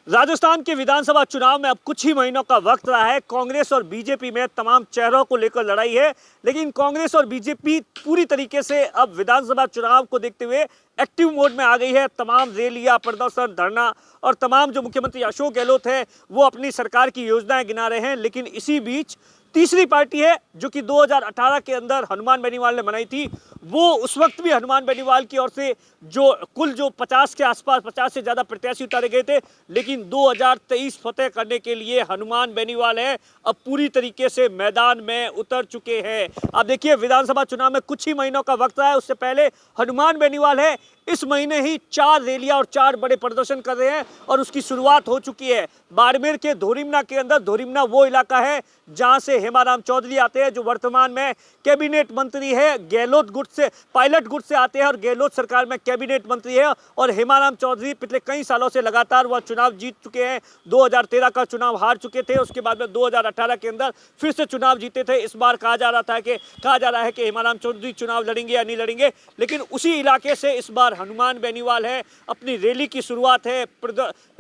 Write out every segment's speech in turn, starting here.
राजस्थान के विधानसभा चुनाव में अब कुछ ही महीनों का वक्त रहा है। कांग्रेस और बीजेपी में तमाम चेहरों को लेकर लड़ाई है, लेकिन कांग्रेस और बीजेपी पूरी तरीके से अब विधानसभा चुनाव को देखते हुए एक्टिव मोड में आ गई है। तमाम रैलियां, प्रदर्शन, धरना और तमाम जो मुख्यमंत्री अशोक गहलोत है वो अपनी सरकार की योजनाएं गिना रहे हैं। लेकिन इसी बीच तीसरी पार्टी है जो कि 2018 के अंदर हनुमान बेनीवाल ने बनाई थी, वो उस वक्त भी हनुमान बेनीवाल की ओर से जो 50 के आसपास 50 से ज़्यादा प्रत्याशी उतारे गए थे, लेकिन 2023 फतेह करने के लिए हनुमान बेनीवाल है अब पूरी तरीके से मैदान में उतर चुके हैं। अब देखिए, विधानसभा चुनाव में कुछ ही महीनों का वक्त है, उससे पहले हनुमान बेनीवाल है इस महीने ही 4 रैलियां और 4 बड़े प्रदर्शन कर रहे हैं और उसकी शुरुआत हो चुकी है। बाड़मेर के धोरिमना के अंदर, धोरिमना वो इलाका है जहां से हेमाराम चौधरी आते हैं जो वर्तमान में कैबिनेट मंत्री है। गहलोत गुट से, पायलट गुट से आते हैं और गहलोत सरकार में कैबिनेट मंत्री है। और हेमाराम चौधरी पिछले कई सालों से लगातार वह चुनाव जीत चुके हैं। 2013 का चुनाव हार चुके थे, उसके बाद में 2018 के अंदर फिर से चुनाव जीते थे। इस बार कहा जा रहा है कि हेमाराम चौधरी चुनाव लड़ेंगे या नहीं लड़ेंगे, लेकिन उसी इलाके से इस बार हनुमान बेनीवाल है अपनी रैली की शुरुआत है,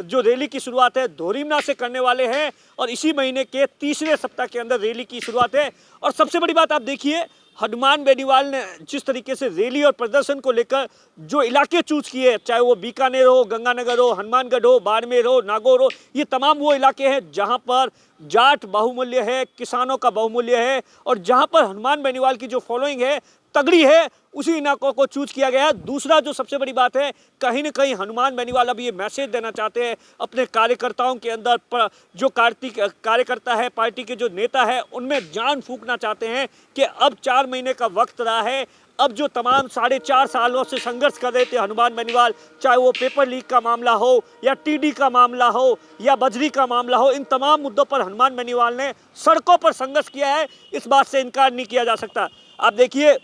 जो रैली की शुरुआत है धोरिमना से करने वाले हैं और इसी महीने के तीसरे सप्ताह के अंदर रैली की शुरुआत है। और सबसे बड़ी बात आप देखिए, हनुमान बेनीवाल ने जिस तरीके से रैली और प्रदर्शन को लेकर जो इलाके चूज किए, चाहे वो बीकानेर हो, गंगानगर हो, हनुमानगढ़ हो, बाड़मेर हो, नागौर हो, ये तमाम वो इलाके हैं जहां पर जाट बहुमूल्य है, किसानों का बहुमूल्य है और जहां पर हनुमान बेनीवाल की जो फॉलोइंग है तगड़ी है, उसी इलाकों को चूज किया गया है। दूसरा जो सबसे बड़ी बात है, कहीं ना कहीं हनुमान बेनीवाल अब ये मैसेज देना चाहते हैं अपने कार्यकर्ताओं के अंदर, जो कार्यकर्ता है, पार्टी के जो नेता है, उनमें जान फूंकना चाहते हैं कि अब 4 महीने का वक्त रहा है। अब जो तमाम 4.5 सालों से संघर्ष कर रहे थे हनुमान बेनीवाल, चाहे वो पेपर लीक का मामला हो या टीडी का मामला हो या बजरी का मामला हो, इन तमाम मुद्दों पर हनुमान बेनीवाल ने सड़कों पर संघर्ष किया है। इस बात से इनकार नहीं किया जा सकता। आप देखिए,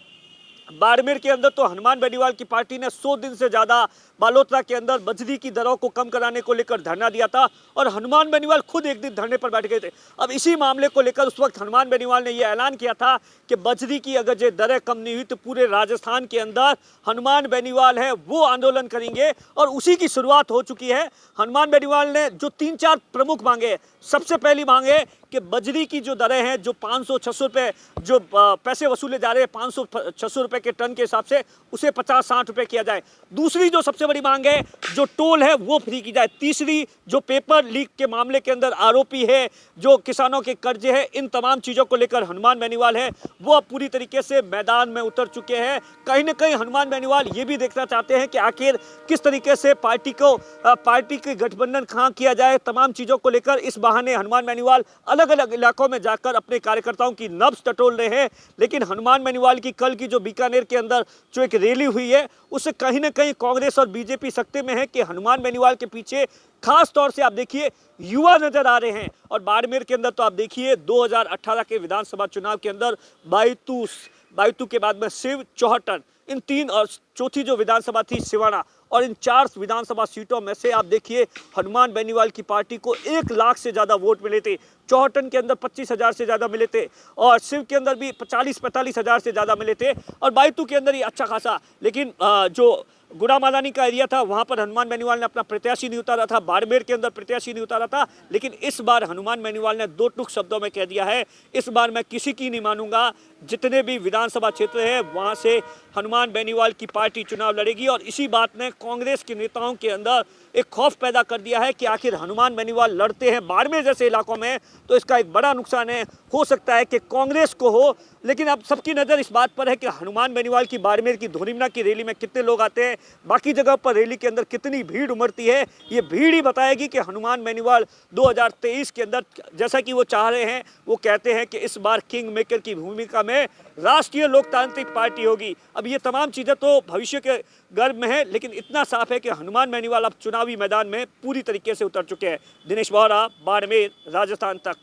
बाड़मेर के अंदर तो हनुमान बेनीवाल की पार्टी ने 100 दिन से ज़्यादा बालोतरा के अंदर बजरी की दरों को कम कराने को लेकर धरना दिया था और हनुमान बेनीवाल खुद एक दिन धरने पर बैठ गए थे। अब इसी मामले को लेकर उस वक्त हनुमान बेनीवाल ने यह ऐलान किया था कि बजरी की अगर ये दरें कम नहीं हुई तो पूरे राजस्थान के अंदर हनुमान बेनीवाल है वो आंदोलन करेंगे और उसी की शुरुआत हो चुकी है। हनुमान बेनीवाल ने जो 3-4 प्रमुख मांगे, सबसे पहली मांगे कि बजरी की जो दरें हैं, जो 500-600 रुपये जो पैसे वसूले जा रहे हैं 500-600 रुपये के टन के हिसाब से, उसे 50-60 रुपये किया जाए। दूसरी जो सबसे बड़ी मांग है, जो टोल है वो फ्री की जाए। तीसरी, जो पेपर लीक के मामले के अंदर आरोपी है, जो किसानों के कर्जे हैं, इन तमाम चीज़ों को लेकर हनुमान बेनीवाल है वो अब पूरी तरीके से मैदान में उतर चुके हैं। कहीं ना कहीं हनुमान बेनीवाल ये भी देखना चाहते हैं कि आखिर किस तरीके से पार्टी के गठबंधन कहाँ किया जाए। तमाम चीज़ों को लेकर इस बहाने हनुमान बेनीवाल अलग अलग इलाकों में जाकर अपने कार्यकर्ताओं की नब्ज टटोल रहे हैं। लेकिन हनुमान बेनीवाल की कल की जो बीकानेर के अंदर जो एक रैली हुई है, उससे कहीं ना कहीं कांग्रेस और बीजेपी सकते में है कि हनुमान बेनीवाल के पीछे खास तौर से आप देखिए युवा नजर आ रहे हैं। और बाड़मेर के अंदर तो आप देखिए 2018 के विधानसभा चुनाव के अंदर बायतू के बाद में शिव, चौहटन, इन 3 और चौथी जो विधानसभा थी सिवाना, और इन 4 विधानसभा सीटों में से आप देखिए हनुमान बेनीवाल की पार्टी को 1 लाख से ज़्यादा वोट मिले थे। चौहटन के अंदर 25,000 से ज़्यादा मिले थे और शिव के अंदर भी 40-45 हज़ार से ज़्यादा मिले थे और बायतू के अंदर ही अच्छा खासा। लेकिन जो गुड़ामालानी का एरिया था वहाँ पर हनुमान बेनीवाल ने अपना प्रत्याशी नहीं उतारा था, बाड़मेर के अंदर प्रत्याशी नहीं उतारा था। लेकिन इस बार हनुमान बेनीवाल ने 2 टूक शब्दों में कह दिया है, इस बार मैं किसी की नहीं मानूंगा। जितने भी विधानसभा क्षेत्र है वहाँ से हनुमान बेनीवाल की पार्टी चुनाव लड़ेगी। और इसी बात ने कांग्रेस के नेताओं के अंदर एक खौफ पैदा कर दिया है कि आखिर हनुमान बेनीवाल लड़ते हैं बाड़मेर जैसे इलाकों में तो इसका एक बड़ा नुकसान है, हो सकता है कि कांग्रेस को हो। लेकिन अब सबकी नज़र इस बात पर है कि हनुमान बेनीवाल की बाड़मेर की धोरिमना की रैली में कितने लोग आते हैं, बाकी जगह पर रैली के अंदर कितनी भीड़ उमड़ती है। ये भीड़ ही बताएगी कि हनुमान बेनीवाल 2023 के अंदर जैसा कि वो चाह रहे हैं, वो कहते हैं कि इस बार किंग मेकर की भूमिका में राष्ट्रीय लोकतांत्रिक पार्टी होगी। अब ये तमाम चीज़ें तो भविष्य के गर्भ में है, लेकिन इतना साफ है कि हनुमान बेनीवाल अब चुनावी मैदान में पूरी तरीके से उतर चुके हैं। दिनेश बोहरा, बाड़मेर, राजस्थान तक।